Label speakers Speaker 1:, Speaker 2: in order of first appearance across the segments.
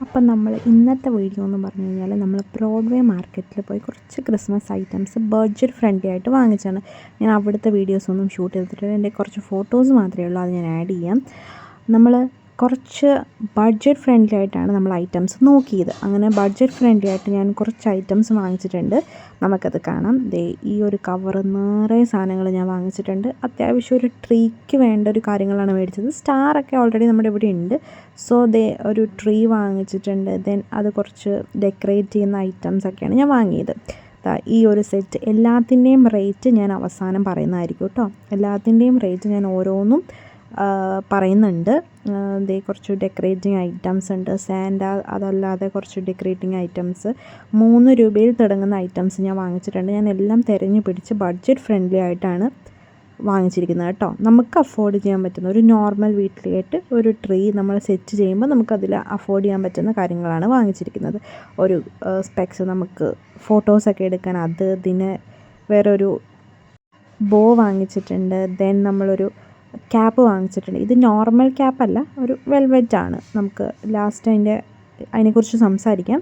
Speaker 1: അപ്പം നമ്മൾ ഇന്നത്തെ വീഡിയോ എന്ന് പറഞ്ഞു കഴിഞ്ഞാൽ നമ്മൾ ബ്രോഡ്വേ മാർക്കറ്റിൽ പോയി കുറച്ച് ക്രിസ്മസ് ഐറ്റംസ് ബഡ്ജറ്റ് ഫ്രണ്ട്ലി ആയിട്ട് വാങ്ങിച്ചാണ്. ഞാൻ അവിടുത്തെ വീഡിയോസൊന്നും ഷൂട്ട് ചെയ്തിട്ടില്ല, എൻ്റെ കുറച്ച് ഫോട്ടോസ് മാത്രമേ ഉള്ളൂ, അത് ഞാൻ ആഡ് ചെയ്യാം. നമ്മൾ കുറച്ച് ബഡ്ജറ്റ് ഫ്രണ്ട്ലി ആയിട്ടാണ് നമ്മൾ ഐറ്റംസ് നോക്കിയത്. അങ്ങനെ ബഡ്ജറ്റ് ഫ്രണ്ട്ലി ആയിട്ട് ഞാൻ കുറച്ച് ഐറ്റംസ് വാങ്ങിച്ചിട്ടുണ്ട്, നമുക്കത് കാണാം. ഈ ഒരു കവർ നിറയെ സാധനങ്ങൾ ഞാൻ വാങ്ങിച്ചിട്ടുണ്ട്. അത്യാവശ്യം ഒരു ട്രീക്ക് വേണ്ട ഒരു കാര്യങ്ങളാണ് മേടിച്ചത്. സ്റ്റാറൊക്കെ ഓൾറെഡി നമ്മുടെ ഇവിടെ ഉണ്ട്. സോ ഒരു ട്രീ വാങ്ങിച്ചിട്ടുണ്ട്. ദെൻ അത് കുറച്ച് ഡെക്കറേറ്റ് ചെയ്യുന്ന ഐറ്റംസൊക്കെയാണ് ഞാൻ വാങ്ങിയത്. ഈ ഒരു സെറ്റ് എല്ലാത്തിൻ്റെയും റേറ്റ് ഞാൻ അവസാനം പറയുന്നതായിരിക്കും കേട്ടോ. എല്ലാത്തിൻ്റെയും റേറ്റ് ഞാൻ ഓരോന്നും പറയുന്നുണ്ട്. കുറച്ച് ഡെക്കറേറ്റിംഗ് ഐറ്റംസ് ഉണ്ട്, സാൻഡ, അതല്ലാതെ കുറച്ച് ഡെക്കറേറ്റിംഗ് ഐറ്റംസ് 3 രൂപയിൽ തുടങ്ങുന്ന ഐറ്റംസ് ഞാൻ വാങ്ങിച്ചിട്ടുണ്ട്. ഞാൻ എല്ലാം തിരഞ്ഞു പിടിച്ച് ബഡ്ജറ്റ് ഫ്രണ്ട്ലി ആയിട്ടാണ് വാങ്ങിച്ചിരിക്കുന്നത് കേട്ടോ. നമുക്ക് അഫോർഡ് ചെയ്യാൻ പറ്റുന്ന ഒരു നോർമൽ വീട്ടിലേക്ക് ഒരു ട്രീ നമ്മൾ സെറ്റ് ചെയ്യുമ്പോൾ നമുക്കതിൽ അഫോർഡ് ചെയ്യാൻ പറ്റുന്ന കാര്യങ്ങളാണ് വാങ്ങിച്ചിരിക്കുന്നത്. ഒരു സ്പെക്സ്, നമുക്ക് ഫോട്ടോസൊക്കെ എടുക്കാൻ ഇതിന് വേറൊരു ബോ വാങ്ങിച്ചിട്ടുണ്ട്. ദെൻ നമ്മളൊരു ക്യാപ്പ് വാങ്ങിച്ചിട്ടുണ്ട്. ഇത് നോർമൽ ക്യാപ്പല്ല, ഒരു വെൽവെറ്റാണ്. നമുക്ക് ലാസ്റ്റ് അതിനെക്കുറിച്ച് സംസാരിക്കാം.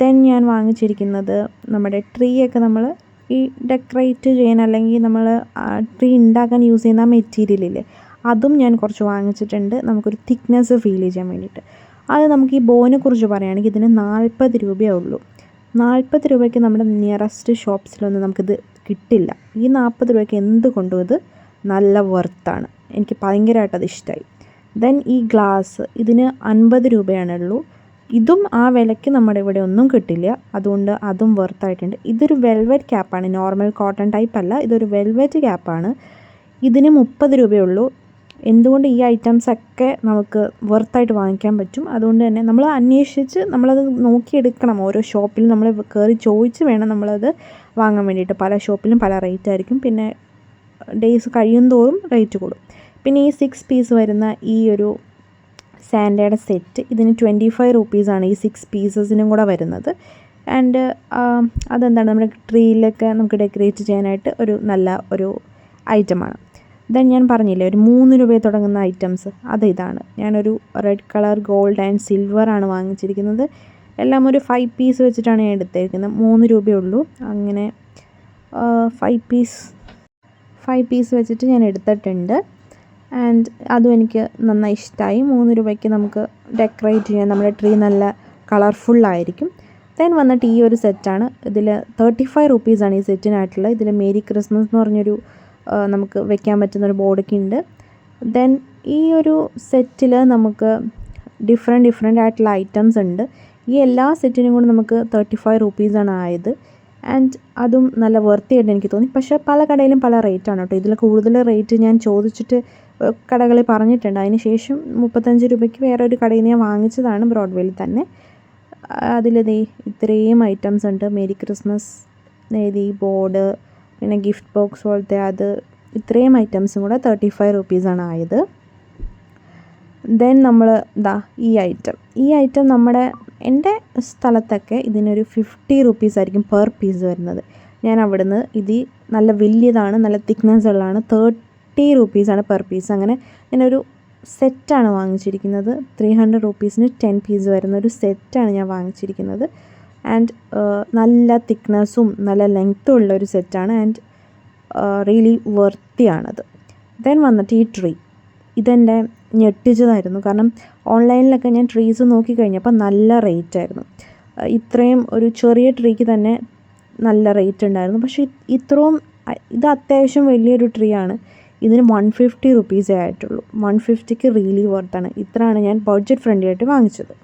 Speaker 1: ദെൻ ഞാൻ വാങ്ങിച്ചിരിക്കുന്നത് നമ്മുടെ ട്രീ ഒക്കെ നമ്മൾ ഈ ഡെക്കറേറ്റ് ചെയ്യാൻ അല്ലെങ്കിൽ നമ്മൾ ട്രീ ഉണ്ടാക്കാൻ യൂസ് ചെയ്യുന്ന മെറ്റീരിയലില്ലേ, അതും ഞാൻ കുറച്ച് വാങ്ങിച്ചിട്ടുണ്ട്, നമുക്കൊരു തിക്നെസ് ഫീൽ ചെയ്യാൻ വേണ്ടിയിട്ട്. അത് നമുക്ക് ഈ ബോനെ കുറിച്ച് പറയുകയാണെങ്കിൽ ഇതിന് 40 രൂപയേ ഉള്ളൂ. 40 രൂപയ്ക്ക് നമ്മുടെ നിയറസ്റ്റ് ഷോപ്സിലൊന്നും നമുക്കിത് കിട്ടില്ല. ഈ 40 രൂപയ്ക്ക് എന്തുകൊണ്ടും ഇത് നല്ല വർത്താണ്. എനിക്ക് ഭയങ്കരമായിട്ട് അത് ഇഷ്ടമായി. ദെൻ ഈ ഗ്ലാസ്, ഇതിന് 50 രൂപയാണുള്ളൂ. ഇതും ആ വിലയ്ക്ക് നമ്മുടെ ഇവിടെ ഒന്നും കിട്ടില്ല, അതുകൊണ്ട് അതും വർത്തായിട്ടുണ്ട്. ഇതൊരു വെൽവെറ്റ് ക്യാപ്പാണ്, നോർമൽ കോട്ടൺ ടൈപ്പ് അല്ല, ഇതൊരു വെൽവെറ്റ് ക്യാപ്പാണ്. ഇതിന് 30 രൂപയുള്ളൂ. എന്തുകൊണ്ട് ഈ ഐറ്റംസൊക്കെ നമുക്ക് വർത്തായിട്ട് വാങ്ങിക്കാൻ പറ്റും. അതുകൊണ്ട് തന്നെ നമ്മൾ അന്വേഷിച്ച് നമ്മളത് നോക്കിയെടുക്കണം. ഓരോ ഷോപ്പിലും നമ്മൾ കയറി ചോദിച്ച് വേണം നമ്മളത് വാങ്ങാൻ വേണ്ടിയിട്ട്. പല ഷോപ്പിലും പല റേറ്റ് ആയിരിക്കും. പിന്നെ ഡേയ്സ് കഴിയുന്തോറും റേറ്റ് കൂടും. പിന്നെ ഈ 6 പീസ് വരുന്ന ഈ ഒരു സാൻഡയുടെ സെറ്റ്, ഇതിന് 25 റുപ്പീസാണ് ഈ 6 പീസസിനും കൂടെ വരുന്നത്. ആൻഡ് അതെന്താണ്, നമ്മുടെ ട്രീയിലൊക്കെ നമുക്ക് ഡെക്കറേറ്റ് ചെയ്യാനായിട്ട് ഒരു നല്ല ഒരു ഐറ്റമാണ്. ദെൻ ഞാൻ പറഞ്ഞില്ലേ ഒരു 3 രൂപയിൽ തുടങ്ങുന്ന ഐറ്റംസ്, ഇതാണ്. ഞാനൊരു red colour, gold and silver ആണ് വാങ്ങിച്ചിരിക്കുന്നത്. എല്ലാം ഒരു 5 പീസ് വെച്ചിട്ടാണ് ഞാൻ എടുത്തിരിക്കുന്നത്. 3 രൂപയുള്ളൂ. അങ്ങനെ 5 പീസ് വെച്ചിട്ട് ഞാൻ എടുത്തിട്ടുണ്ട്. ആൻഡ് അതും എനിക്ക് നന്നായി ഇഷ്ടമായി. 3 രൂപയ്ക്ക് നമുക്ക് ഡെക്കറേറ്റ് ചെയ്യാൻ നമ്മുടെ ട്രീ നല്ല കളർഫുള്ളായിരിക്കും. ദെൻ വന്നിട്ട് ഈ ഒരു സെറ്റാണ്. ഇതിൽ 35 റുപ്പീസാണ് ഈ സെറ്റിനായിട്ടുള്ളത്. ഇതിൽ മേരി ക്രിസ്മസ് എന്ന് പറഞ്ഞൊരു നമുക്ക് വെക്കാൻ പറ്റുന്നൊരു ബോർഡൊക്കെ ഉണ്ട്. ദെൻ ഈ ഒരു സെറ്റിൽ നമുക്ക് ഡിഫറെൻ്റ് ആയിട്ടുള്ള ഐറ്റംസ് ഉണ്ട്. ഈ എല്ലാ സെറ്റിനും കൂടി നമുക്ക് 35 റുപ്പീസാണ് ആയത്. ആൻഡ് അതും നല്ല വർത്തിയായിട്ട് എനിക്ക് തോന്നി. പക്ഷേ പല കടയിലും പല റേറ്റാണ് കേട്ടോ. ഇതിൽ കൂടുതൽ റേറ്റ് ഞാൻ ചോദിച്ചിട്ട് കടകളിൽ പറഞ്ഞിട്ടുണ്ട്. അതിന് ശേഷം 35 രൂപയ്ക്ക് വേറൊരു കടയിൽ നിന്ന് ഞാൻ വാങ്ങിച്ചതാണ്, ബ്രോഡ്വേയിൽ തന്നെ. അതിൽ ഇത്രയും ഐറ്റംസ് ഉണ്ട്. മേരി ക്രിസ്മസ് ഈ ബോർഡ്, പിന്നെ ഗിഫ്റ്റ് ബോക്സ് പോലത്തെ ഇത്രയും ഐറ്റംസും കൂടെ 35 റുപ്പീസാണ് ആയത്. ദെൻ നമ്മൾ ഈ ഐറ്റം എൻ്റെ സ്ഥലത്തൊക്കെ ഇതിനൊരു 50 റുപ്പീസായിരിക്കും പെർ പീസ് വരുന്നത്. ഞാൻ അവിടുന്ന് ഇത് നല്ല വലിയതാണ്, നല്ല തിക്നെസ് ഉള്ളതാണ്, 30 റുപ്പീസാണ് പെർ പീസ്. അങ്ങനെ ഞാനൊരു സെറ്റാണ് വാങ്ങിച്ചിരിക്കുന്നത്. 300 റുപ്പീസിന് 10 പീസ് വരുന്ന ഒരു സെറ്റാണ് ഞാൻ വാങ്ങിച്ചിരിക്കുന്നത്. ആൻഡ് നല്ല തിക്നെസ്സും നല്ല ലെങ്ത്തും ഉള്ളൊരു സെറ്റാണ്. And really വർത്തിയാണത്. ദെൻ വന്നിട്ട് ഈ ട്രീ, ഇതെൻ്റെ ഞെട്ടിച്ചതായിരുന്നു. കാരണം ഓൺലൈനിലൊക്കെ ഞാൻ ട്രീസ് നോക്കിക്കഴിഞ്ഞപ്പോൾ നല്ല റേറ്റായിരുന്നു. ഇത്രയും ഒരു ചെറിയ ട്രീക്ക് തന്നെ നല്ല റേറ്റ് ഉണ്ടായിരുന്നു. പക്ഷേ ഇത് അത്യാവശ്യം വലിയൊരു ട്രീ ആണ്. ഇതിന് 150 റുപ്പീസേ ആയിട്ടുള്ളൂ. 150ക്ക് റിയലി വർത്താണ്. ഇത്രയാണ് ഞാൻ ബഡ്ജറ്റ് ഫ്രണ്ട്ലി ആയിട്ട് വാങ്ങിച്ചത്.